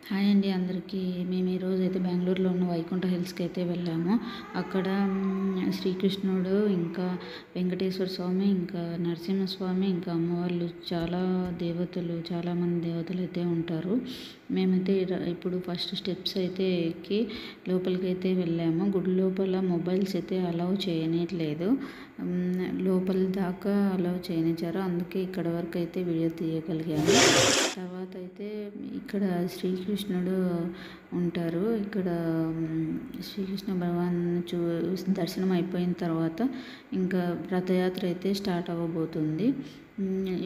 Hi అండి అందరికీ. మేము ఈరోజైతే బెంగుళూరులో ఉన్న వైకుంఠ హిల్స్‌కి అయితే వెళ్ళాము. అక్కడ శ్రీకృష్ణుడు, ఇంకా వెంకటేశ్వర స్వామి, ఇంకా నరసింహస్వామి, ఇంకా అమ్మవార్లు చాలామంది దేవతలైతే ఉంటారు. మేమైతే ఇప్పుడు ఫస్ట్ స్టెప్స్ అయితే ఎక్కి లోపలికైతే వెళ్ళాము. గుడి లోపల మొబైల్స్ అయితే అలౌ చేయనీయట్లేదు. లోపల దాకా అలౌ చేయనిచ్చారు. అందుకే ఇక్కడ వరకు అయితే వీడియో తీయగలిగాను. తర్వాత అయితే ఇక్కడ శ్రీకృష్ణుడు ఉంటారు. ఇక్కడ శ్రీకృష్ణ భగవాన్ దర్శనం అయిపోయిన తర్వాత ఇంకా రథయాత్ర అయితే స్టార్ట్ అవ్వబోతుంది.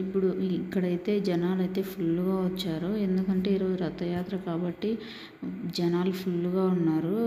ఇప్పుడు ఇక్కడైతే జనాలు అయితే ఫుల్గా వచ్చారు. ఎందుకంటే ఈరోజు రథయాత్ర కాబట్టి జనాలు ఫుల్గా ఉన్నారు.